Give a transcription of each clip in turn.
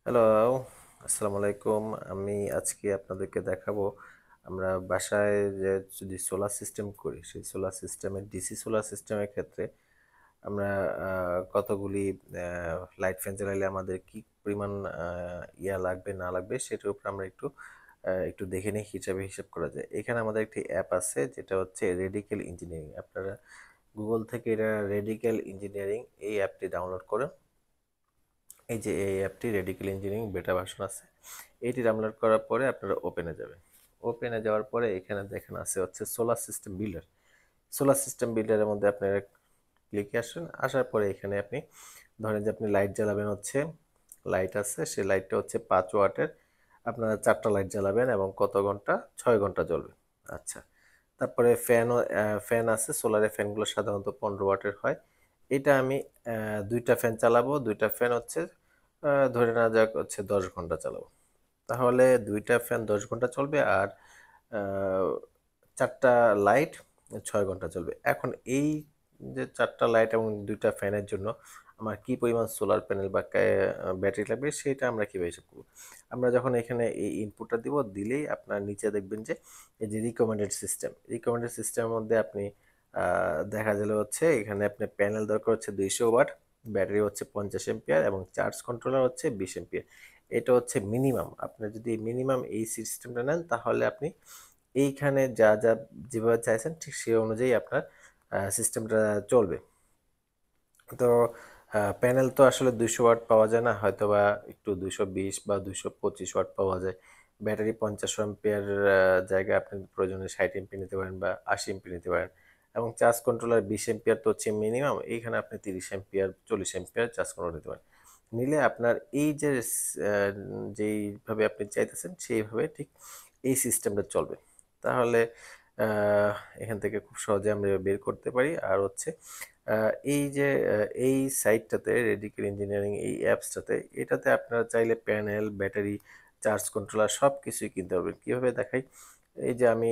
Hello, আসসালামু আলাইকুম। আমি আজকে আপনাদেরকে দেখাবো আমরা বাসায় যে যদি সোলার সিস্টেম করি, সেই সোলার সিস্টেমের ডিসি সোলার সিস্টেমের ক্ষেত্রে আমরা কতগুলি লাইট ফ্যান জ্বালাইলে আমাদের কি পরিমাণ লাগবে না লাগবে সেটার উপর আমরা একটু দেখে নিই হিসাব করা যায়। এখানে আমাদের একটি অ্যাপ আছে যেটা হচ্ছে রেডিক্যাল ইঞ্জিনিয়ারিং। আপনারা গুগল থেকে এটা রেডিক্যাল ইঞ্জিনিয়ারিং এই অ্যাপটি ডাউনলোড করুন। এই যে এই অ্যাপটি রেডিক্যাল ইঞ্জিনিয়ারিং বেটা ভার্সন আছে, এইটি ডাউনলোড করার পরে আপনারা ওপেনে যাবেন। ওপেনে যাওয়ার পরে এখানে দেখেন আছে হচ্ছে solar system builder. Solar system বিল্ডারের মধ্যে আপনারা ক্লিকে আসেন। আসার পরে এখানে আপনি ধরেন যে আপনি লাইট জ্বালাবেন, হচ্ছে লাইট আছে, সেই লাইটটা হচ্ছে 5 ওয়াটের। আপনারা 4টা লাইট জ্বালাবেন এবং কত ঘন্টা? 6 ঘন্টা জ্বলবে। আচ্ছা, তারপরে ফ্যান আছে, সোলারের ফ্যানগুলো সাধারণত 15 ওয়াটের হয়। এটা আমি 2টা ফ্যান চালাবো, 2টা ফ্যান হচ্ছে ধরে নেওয়া যাক হচ্ছে 10 ঘন্টা চালাবো। তাহলে 2টা ফ্যান 10 ঘন্টা চলবে আর আহ, 4টা লাইট 6 ঘন্টা চলবে। এখন এই যে 4টা লাইট এবং 2টা ফ্যানের জন্য আমার কি পরিমাণ সোলার প্যানেল বা ব্যাটারি লাগবে সেটা আমরা কিভাবে হিসাব করবো? আমরা যখন এখানে এই ইনপুটটা দিব, দিলেই আপনার নিচে দেখবেন যে এই যে রিকমেন্ডেড সিস্টেমের মধ্যে আপনি দেখা গেল হচ্ছে এখানে আপনার প্যানেল দরকার হচ্ছে 200 ওয়াট, ব্যাটারি হচ্ছে 50 এম্পিয়ার এবং চার্জ কন্ট্রোলার হচ্ছে 20 এম্পিয়ার। এটা হচ্ছে মিনিমাম। আপনি যদি মিনিমাম এই সিস্টেমটা নেন তাহলে আপনি এইখানে যা যা যেভাবে চাইছেন ঠিক সেই অনুযায়ী আপনার সিস্টেমটা চলবে। তো প্যানেল তো আসলে 200 ওয়াট পাওয়া যায় না, হয়তো বা একটু 220 বা 225 ওয়াট পাওয়া যায়। ব্যাটারি 50 এম্পিয়ার জায়গায় আপনি প্রয়োজনে 60 এমপি নিতে পারেন বা 80 এমপি নিতে পারেন। এবং চার্জ কন্ট্রোলার 20 এম্পিয়ার তো হচ্ছে মিনিমাম, এইখানে আপনি 30 এম্পিয়ার 40 এম্পিয়ার চার্জ কন্ট্রোল নিতে পারেন। নিলে আপনার এই যে যেইভাবে আপনি চাইতেছেন সেইভাবে ঠিক এই সিস্টেমটা চলবে। তাহলে এখান থেকে খুব সহজে আমরা বের করতে পারি। আর হচ্ছে এই যে এই সাইটটাতে রেডিক্যাল ইঞ্জিনিয়ারিং এই অ্যাপসটাতে, এটাতে আপনারা চাইলে প্যানেল, ব্যাটারি, চার্জ কন্ট্রোলার সব কিছুই কিনতে পারবেন। কীভাবে দেখাই? এই যে আমি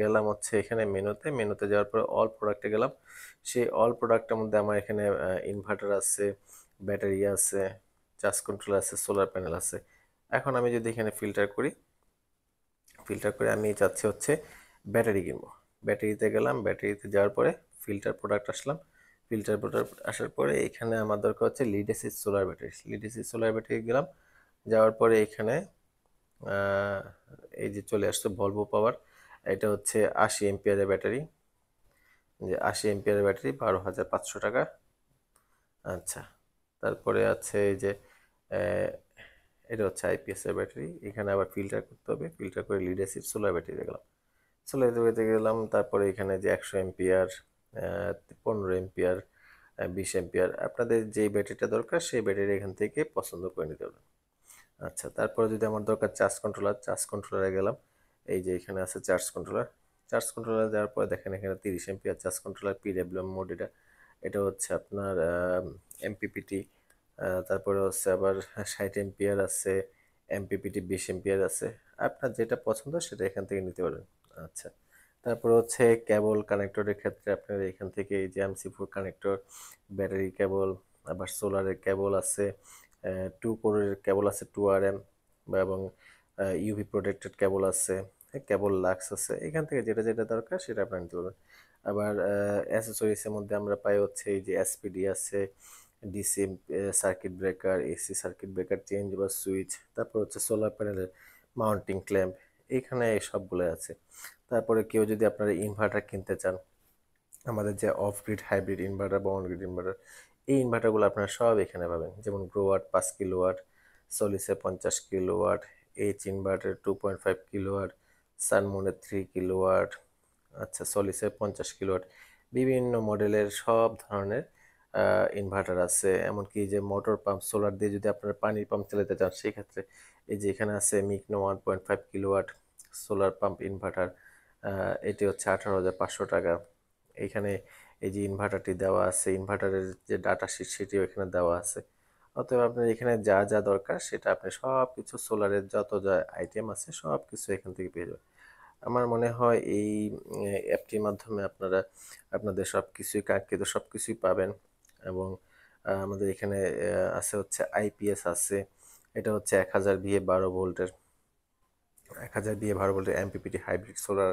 গেলাম হচ্ছে এখানে মেনুতে যাওয়ার পর অল প্রোডাক্টে গেলাম। সেই অল প্রোডাক্টের মধ্যে আমার এখানে ইনভার্টার আছে, ব্যাটারি আছে, চার্জ কন্ট্রোলার আছে, সোলার প্যানেল আছে। এখন আমি যদি এখানে ফিল্টার করে আমি চাচ্ছি হচ্ছে ব্যাটারি কিনবো। ব্যাটারিতে গেলাম, ব্যাটারিতে যাওয়ার পরে ফিল্টার প্রোডাক্ট আসলাম। ফিল্টার প্রোডাক্ট আসার পরে এখানে আমার দরকার হচ্ছে lead acid solar battery. Lead acid solar battery গেলাম। যাওয়ার পরে এখানে আহ, এই যে চলে আসছে ভলভো পাওয়ার। এটা হচ্ছে 80 এম্পিয়ারের ব্যাটারি, যে 80 এম্পিয়ারের ব্যাটারি, 12,500 টাকা। আচ্ছা, তারপরে আছে এই যে আহ, এটা হচ্ছে আইপিএস এর ব্যাটারি। এখানে আবার ফিল্টার করতে হবে, ফিল্টার করে লিড অ্যাসিড সোলার ব্যাটারি গেলাম। সোলার ব্যাটারিতে গেলাম, তারপরে এখানে যে 100 এম্পিয়ার, 15 এম্পিয়ার, 20 এম্পিয়ার, আপনাদের যেই ব্যাটারিটা দরকার সেই ব্যাটারি এখান থেকে পছন্দ করে নিতে হবে। আচ্ছা, তারপরে যদি আমার দরকার চার্জ কন্ট্রোলারে গেলাম। এই যে এখানে আছে চার্জ কন্ট্রোলার যাওয়ার পরে দেখেন এখানে 30 ampere charge controller PWM mode. এটা এটা হচ্ছে আপনার এমপিপিটি। তারপরে হচ্ছে আবার 60 এম্পিয়ার আছে, এমপিপিটি 20 এম্পিয়ার আছে। আপনার যেটা পছন্দ সেটা এখান থেকে নিতে পারেন। আচ্ছা, তারপর হচ্ছে কেবল কানেক্টরের ক্ষেত্রে আপনার এখান থেকে এই যে এমসি4 কানেক্টর, ব্যাটারি কেবল, আবার সোলারের কেবল আছে, 2 কোরের কেবল আছে 2RM, এবং ইউভি প্রোটেক্টেড কেবল আছে, কেবল লাক্স আছে। এখান থেকে যেটা যেটা দরকার সেটা আপনার নিতে পারবেন। আবার অ্যাসেসরিজের মধ্যে আমরা পাই হচ্ছে এই যে এসপিডি আছে, DC circuit breaker, AC circuit breaker change বা সুইচ, তারপর হচ্ছে সোলার প্যানেলের মাউন্টিং ক্ল্যাম্প, এখানে এই সবগুলো আছে। তারপরে কেউ যদি আপনারা ইনভার্টার কিনতে চান, আমাদের যে অফ গ্রিড হাইব্রিড ইনভার্টার বা অন গ্রিড ইনভার্টার, এই ইনভার্টারগুলো আপনারা সব এখানে পাবেন। যেমন গ্রোওয়াট 5 কিলোওয়াট, সলিসে 50 কিলোওয়াট, এইচ ইনভার্টার 2.5 কিলোওয়াট, সানমুনের 3 কিলোওয়াট, আচ্ছা সলিসের 50 কিলোওয়াট, বিভিন্ন মডেলের সব ধরনের ইনভার্টার আছে। এমনকি যে মোটর পাম্প সোলার দিয়ে যদি আপনারা পানির পাম্প চালাতে চান সেক্ষেত্রে এই যে এখানে আছে মিকনো 1.5 কিলোওয়াট সোলার পাম্প ইনভার্টার। এটি হচ্ছে 18,500 টাকা। এইখানে এই যে ইনভার্টারটি দেওয়া আছে, ইনভার্টারের যে ডাটা শিট সেটিও এখানে দেওয়া আছে। অতএব আপনার এখানে যা যা দরকার সেটা আপনি সব কিছু সোলারের যত যা আইটেম আছে সব কিছু এখান থেকে পেয়ে যাবেন। আমার মনে হয় এই অ্যাপটির মাধ্যমে আপনারা আপনাদের সব কিছুই কাঙ্ক্ষিত সব কিছুই পাবেন। এবং আমাদের এখানে আছে হচ্ছে আইপিএস আছে, এটা হচ্ছে 1000 VA 12 ভোল্টের 1000 VA 12 ভোল্টের এমপিপিটি হাইব্রিড সোলার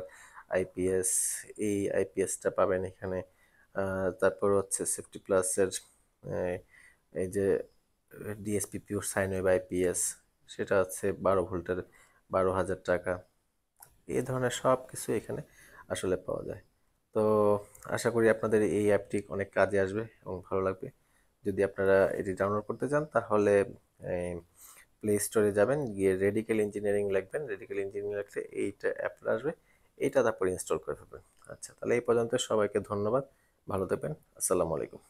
আইপিএস। এই আইপিএসটা পাবেন এখানে। তারপর হচ্ছে সেফটি প্লাসের এই যে DSP pure sine wave IPS, সেটা হচ্ছে 12 ভোল্টের 12,000 টাকা। এই ধরনের সব কিছু এখানে আসলে পাওয়া যায়। তো আশা করি আপনাদের এই অ্যাপটি অনেক কাজে আসবে এবং ভালো লাগবে। যদি আপনারা এটি ডাউনলোড করতে চান তাহলে প্লে স্টোরে যাবেন, গিয়ে রেডিক্যাল ইঞ্জিনিয়ারিং লিখবেন, রেডিক্যাল ইঞ্জিনিয়ারিং লিখলে এইটা অ্যাপটা আসবে, এইটা তারপর ইনস্টল করে ফেলবেন। আচ্ছা, তাহলে এই পর্যন্ত সবাইকে ধন্যবাদ, ভালো থাকবেন, আসসালামু আলাইকুম।